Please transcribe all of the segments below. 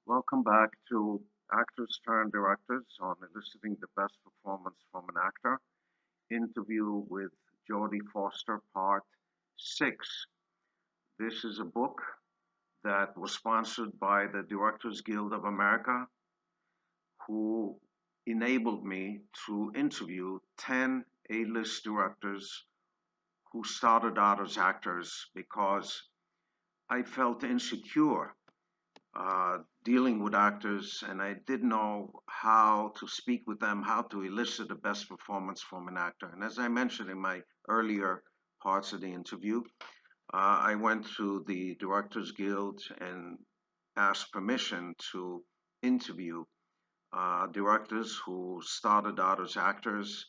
Welcome back to Actors Turn Directors on eliciting the best performance from an actor. Interview with Jodie Foster, Part 6. This is a book that was sponsored by the Directors Guild of America, who enabled me to interview 10 A-list directors who started out as actors because I felt insecure dealing with actors, and I didn't know how to speak with them, how to elicit the best performance from an actor. And as I mentioned in my earlier parts of the interview, I went to the Directors Guild and asked permission to interview directors who started out as actors,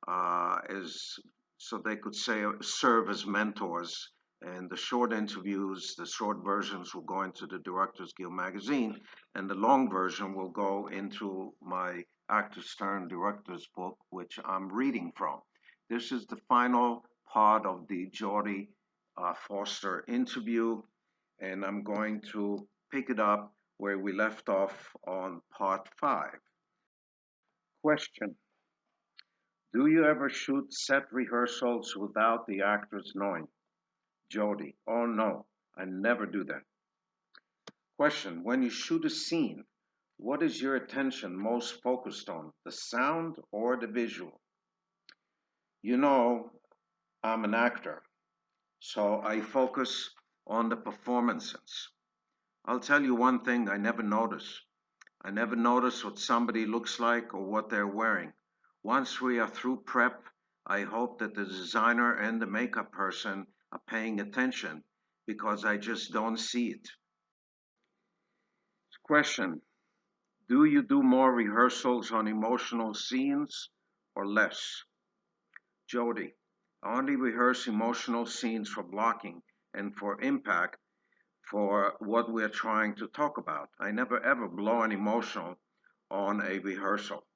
as so they could serve as mentors. And the short interviews, the short versions will go into the Directors Guild magazine, and the long version will go into my Actors Turn Directors book, which I'm reading from. This is the final part of the Jodie Foster interview, and I'm going to pick it up where we left off on part 5. Question: do you ever shoot set rehearsals without the actors knowing? Jodie: oh no, I never do that. Question: when you shoot a scene, what is your attention most focused on, the sound or the visual? You know, I'm an actor, so I focus on the performances. I'll tell you one thing I never notice. I never notice what somebody looks like or what they're wearing. Once we are through prep, I hope that the designer and the makeup person are paying attention because I just don't see it. Question: do you do more rehearsals on emotional scenes or less? Jodie: I only rehearse emotional scenes for blocking and for impact for what we're trying to talk about. I never ever blow an emotional on a rehearsal.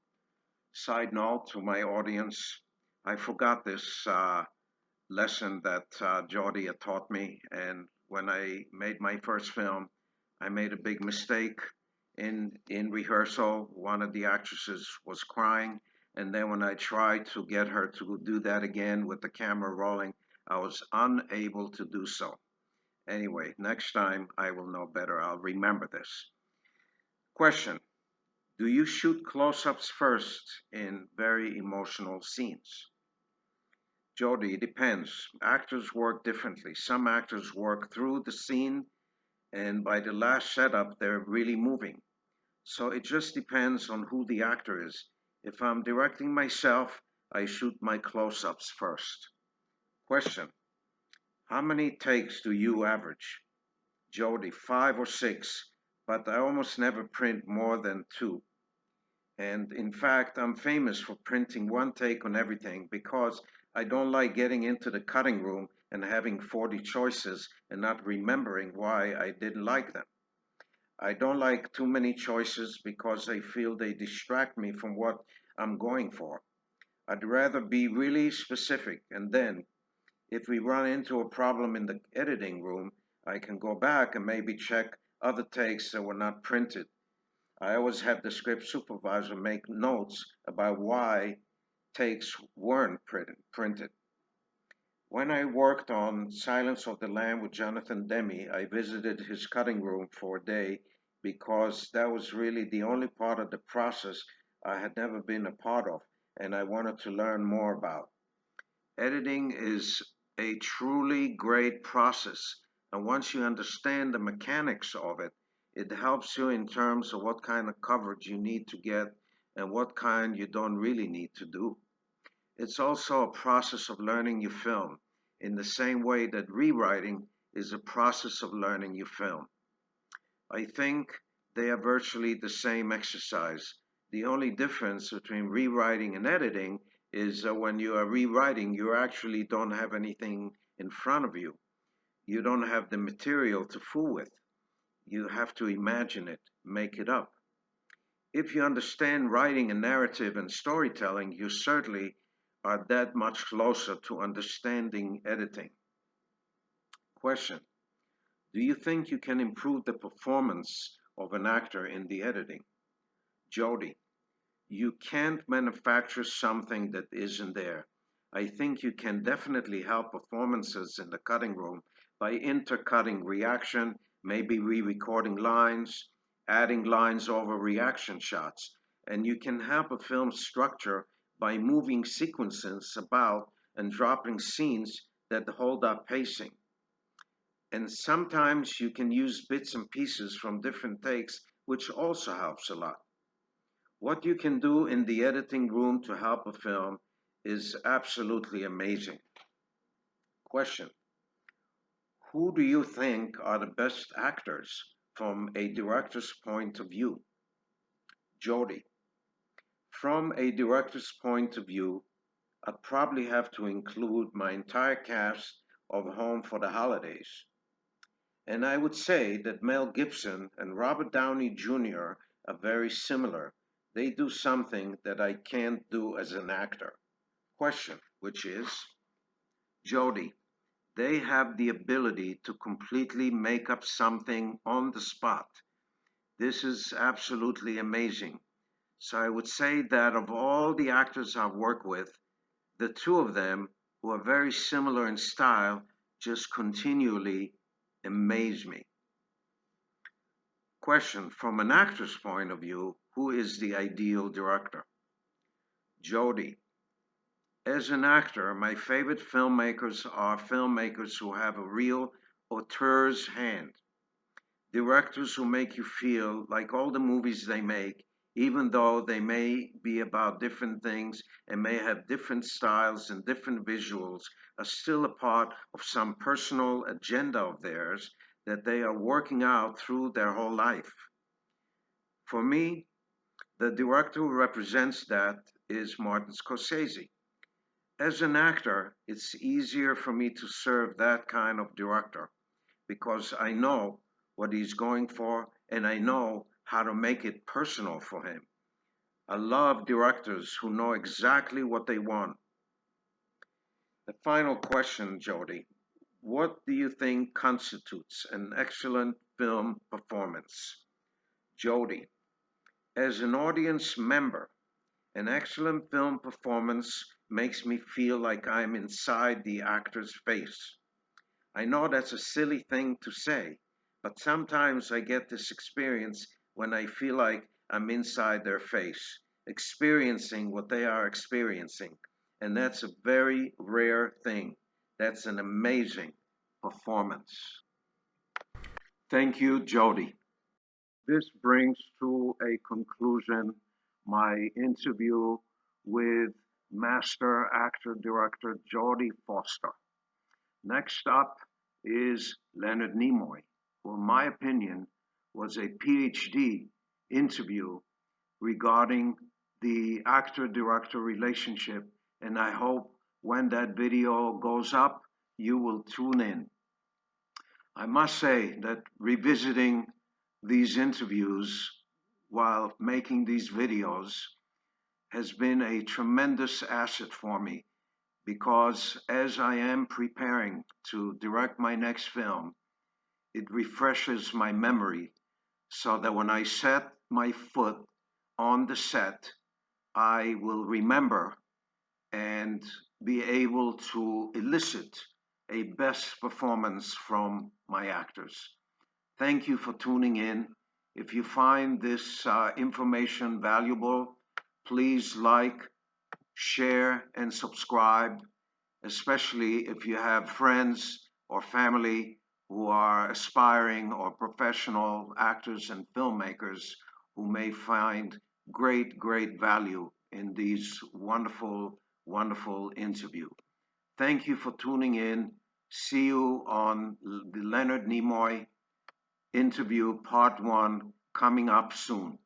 Side note to my audience, I forgot this lesson that Jodie had taught me, and when I made my first film, I made a big mistake in rehearsal. One of the actresses was crying, and then when I tried to get her to do that again with the camera rolling, I was unable to do so. Anyway, next time I will know better. I'll remember this. Question: do you shoot close-ups first in very emotional scenes? Jodie: it depends. Actors work differently. Some actors work through the scene, and by the last setup, they're really moving. So it just depends on who the actor is. If I'm directing myself, I shoot my close-ups first. Question: how many takes do you average? Jodie: 5 or 6, but I almost never print more than 2. And in fact, I'm famous for printing one take on everything because I don't like getting into the cutting room and having 40 choices and not remembering why I didn't like them. I don't like too many choices because I feel they distract me from what I'm going for. I'd rather be really specific, and then if we run into a problem in the editing room, I can go back and maybe check other takes that were not printed. I always have the script supervisor make notes about why takes weren't printed. When I worked on Silence of the Lamb with Jonathan Demme, I visited his cutting room for a day because that was really the only part of the process I had never been a part of and I wanted to learn more about. Editing is a truly great process, and once you understand the mechanics of it, it helps you in terms of what kind of coverage you need to get and what kind you don't really need to do. It's also a process of learning your film, in the same way that rewriting is a process of learning your film. I think they are virtually the same exercise. The only difference between rewriting and editing is that when you are rewriting, you actually don't have anything in front of you. You don't have the material to fool with. You have to imagine it, make it up. If you understand writing and narrative and storytelling, you certainly are that much closer to understanding editing. Question: do you think you can improve the performance of an actor in the editing. Jodie, you can't manufacture something that isn't there. I think you can definitely help performances in the cutting room by intercutting reaction, maybe re-recording lines, adding lines over reaction shots, and you can help a film structure by moving sequences about and dropping scenes that hold up pacing. And sometimes you can use bits and pieces from different takes, which also helps a lot. What you can do in the editing room to help a film is absolutely amazing. Question: who do you think are the best actors from a director's point of view? Jodie: from a director's point of view, I'd probably have to include my entire cast of Home for the Holidays. And I would say that Mel Gibson and Robert Downey Jr. are very similar. They do something that I can't do as an actor. Question, which is: Jodie, they have the ability to completely make up something on the spot. This is absolutely amazing. So I would say that of all the actors I've worked with, the two of them, who are very similar in style, just continually amaze me. Question, from an actor's point of view, who is the ideal director? Jodie, as an actor, my favorite filmmakers are filmmakers who have a real auteur's hand. Directors who make you feel like all the movies they make, even though they may be about different things and may have different styles and different visuals, are still a part of some personal agenda of theirs that they are working out through their whole life. For me, the director who represents that is Martin Scorsese. As an actor, it's easier for me to serve that kind of director because I know what he's going for and I know how to make it personal for him. I love directors who know exactly what they want. The final question, Jodie: what do you think constitutes an excellent film performance? Jodie, as an audience member, an excellent film performance makes me feel like I'm inside the actor's face. I know that's a silly thing to say, but sometimes I get this experience when I feel like I'm inside their face, experiencing what they are experiencing. And that's a very rare thing. That's an amazing performance. Thank you, Jodie. This brings to a conclusion my interview with master actor director Jodie Foster. Next up is Leonard Nimoy, who, in my opinion, was a PhD interview regarding the actor director relationship. And I hope when that video goes up, you will tune in. I must say that revisiting these interviews while making these videos has been a tremendous asset for me because as I am preparing to direct my next film, it refreshes my memory so that when I set my foot on the set, I will remember and be able to elicit a best performance from my actors. Thank you for tuning in. If you find this information valuable, please like, share, and subscribe, especially if you have friends or family who are aspiring or professional actors and filmmakers who may find great value in these wonderful interview. Thank you for tuning in. See you on the Leonard Nimoy interview part one coming up soon.